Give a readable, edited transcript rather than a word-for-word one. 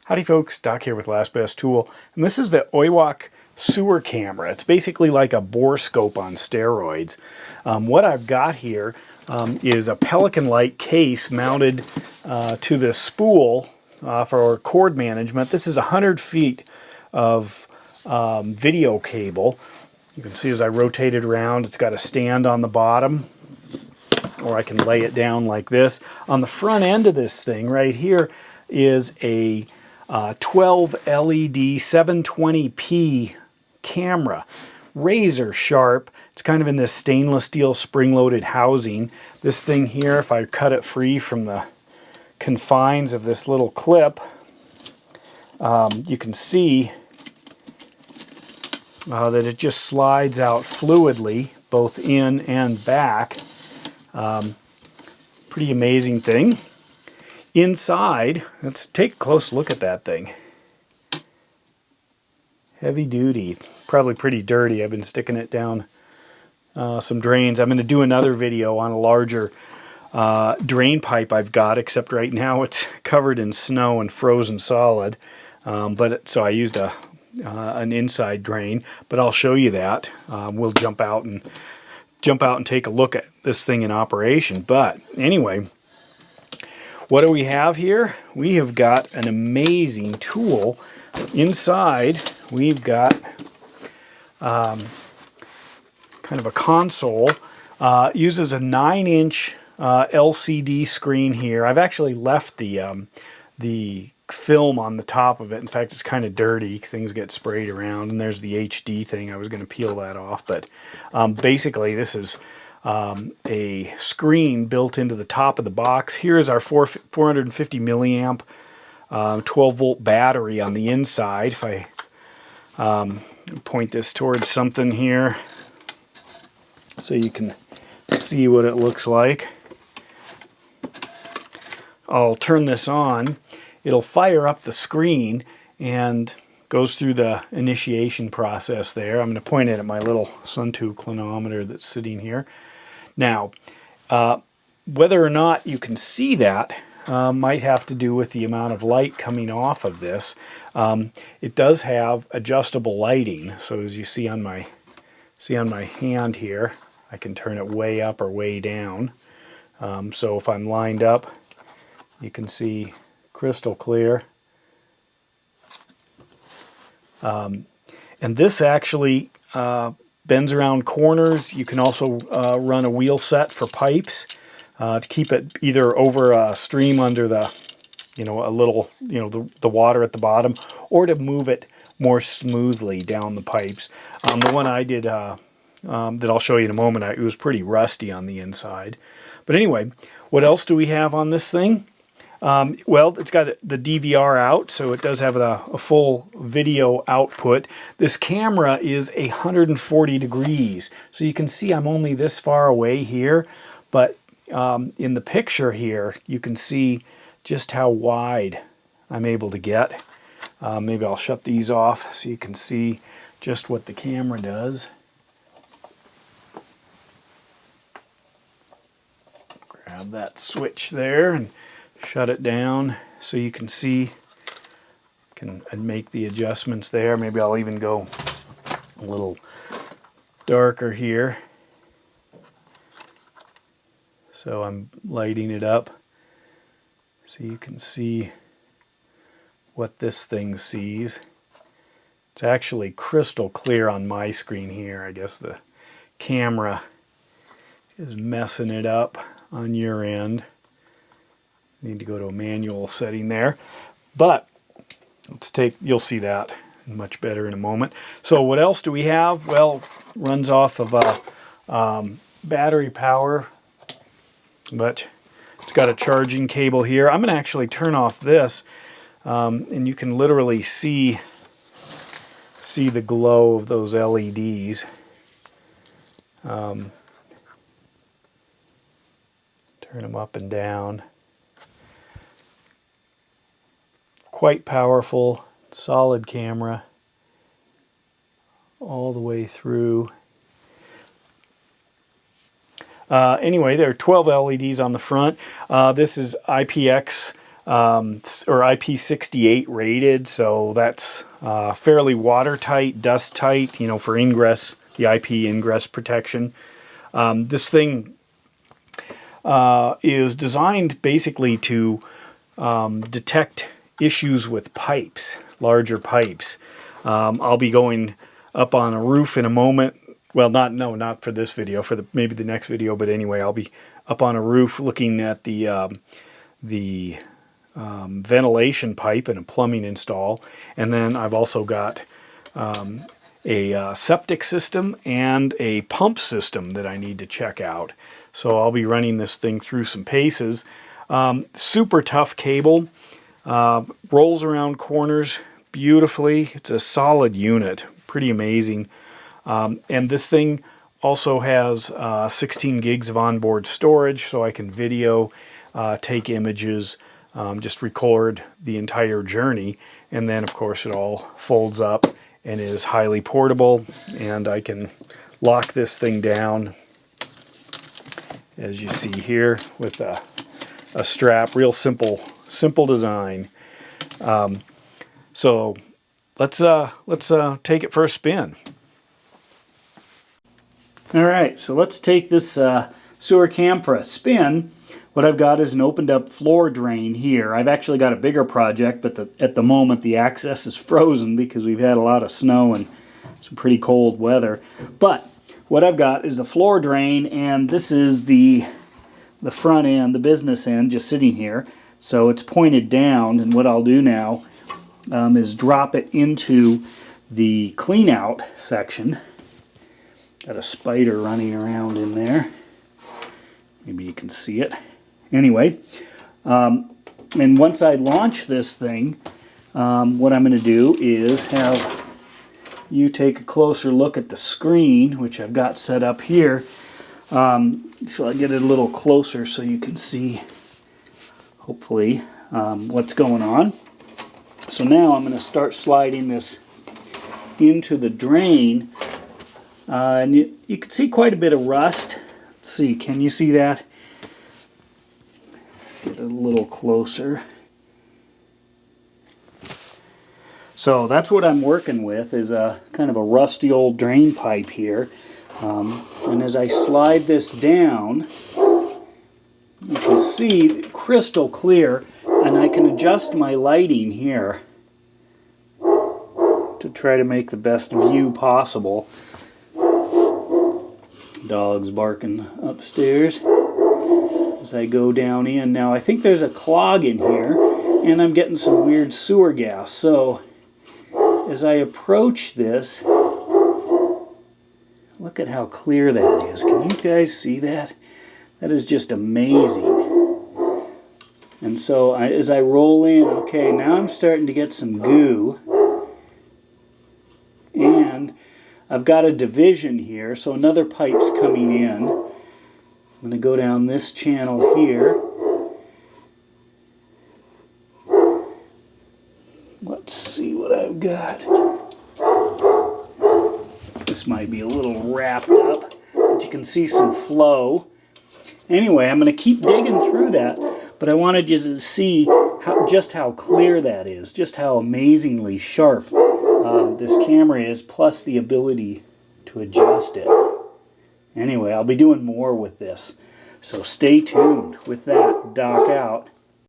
Howdy folks, Doc here with Last Best Tool, and this is the Oiiwak Sewer Camera. It's basically like a borescope on steroids. What I've got here is a Pelican-like case mounted to this spool for cord management. This is 100 feet of video cable. You can see as I rotate it around, it's got a stand on the bottom, or I can lay it down like this. On the front end of this thing right here is a 12 LED 720p camera, razor sharp. It's kind of in this stainless steel spring-loaded housing. This thing here, if I cut it free from the confines of this little clip, you can see that it just slides out fluidly, both in and back. Pretty amazing thing. Inside, let's take a close look at that thing. Heavy duty, probably pretty dirty. I've been sticking it down some drains. I'm going to do another video on a larger drain pipe I've got, except right now it's covered in snow and frozen solid. So I used an inside drain, but I'll show you that. We'll jump out and take a look at this thing in operation. But anyway, what do we have here? We have got an amazing tool. Inside, we've got kind of a console. Uses a 9-inch LCD screen here. I've actually left the film on the top of it. In fact, it's kind of dirty. Things get sprayed around, and there's the HD thing. I was going to peel that off, but basically this is a screen built into the top of the box. Here's our 450 milliamp 12-volt battery on the inside. If I point this towards something here so you can see what it looks like. I'll turn this on. It'll fire up the screen and goes through the initiation process there. I'm going to point it at my little Sun2 clinometer that's sitting here. Now, whether or not you can see that might have to do with the amount of light coming off of this. It does have adjustable lighting, so as you see on my hand here, I can turn it way up or way down. So if I'm lined up, you can see crystal clear. And this actually bends around corners. You can also run a wheel set for pipes to keep it either over a stream under the, a little, the water at the bottom, or to move it more smoothly down the pipes. The one I did that I'll show you in a moment, it was pretty rusty on the inside. But anyway, what else do we have on this thing? Well, it's got the DVR out, so it does have a full video output. This camera is 140 degrees, so you can see I'm only this far away here, but in the picture here, you can see just how wide I'm able to get. Maybe I'll shut these off so you can see just what the camera does. Grab that switch there and shut it down so you can see, can make the adjustments there. Maybe I'll even go a little darker here. So I'm lighting it up so you can see what this thing sees. It's actually crystal clear on my screen here. I guess the camera is messing it up on your end. Need to go to a manual setting there, but you'll see that much better in a moment. So what else do we have? Well, runs off of battery power, but it's got a charging cable here. I'm going to actually turn off this, and you can literally see the glow of those LEDs. Turn them up and down. Quite powerful, solid camera all the way through. Anyway, there are 12 LEDs on the front. This is IPX or IP68 rated, so that's fairly watertight, dust tight, you know, for ingress, the IP ingress protection. This thing is designed basically to detect issues with pipes, larger pipes. I'll be going up on a roof in a moment. Well, not for this video, for maybe the next video, but anyway, I'll be up on a roof looking at the ventilation pipe and a plumbing install, and then I've also got a septic system and a pump system that I need to check out. So I'll be running this thing through some paces. Super tough cable, rolls around corners beautifully. It's a solid unit, pretty amazing. And this thing also has 16 gigs of onboard storage, so I can video, take images, just record the entire journey, and then of course it all folds up and is highly portable, and I can lock this thing down, as you see here, with a strap. Real simple design. So let's take it for a spin. All right, so let's take this sewer cam for a spin. What I've got is an opened up floor drain here. I've actually got a bigger project, but at the moment the access is frozen because we've had a lot of snow and some pretty cold weather. But what I've got is the floor drain, and this is the front end, the business end, just sitting here. So it's pointed down, and what I'll do now is drop it into the clean out section. Got a spider running around in there. Maybe you can see it. Anyway, and once I launch this thing, what I'm going to do is have you take a closer look at the screen, which I've got set up here. So I get it a little closer so you can see, hopefully, what's going on. So now I'm going to start sliding this into the drain. And you can see quite a bit of rust. Let's see, can you see that? Get it a little closer. So that's what I'm working with, is a kind of a rusty old drain pipe here. And as I slide this down, you can see crystal clear, and I can adjust my lighting here to try to make the best view possible. Dog's barking upstairs as I go down in. Now I think there's a clog in here, and I'm getting some weird sewer gas. So as I approach this, look at how clear that is. Can you guys see that? That is just amazing. And so as I roll in, okay, now I'm starting to get some goo. And I've got a division here, so another pipe's coming in. I'm going to go down this channel here. Let's see what I've got. This might be a little wrapped up, but you can see some flow. Anyway, I'm going to keep digging through that, but I wanted you to see just how clear that is, just how amazingly sharp this camera is, plus the ability to adjust it. Anyway, I'll be doing more with this, so stay tuned. With that, dock out.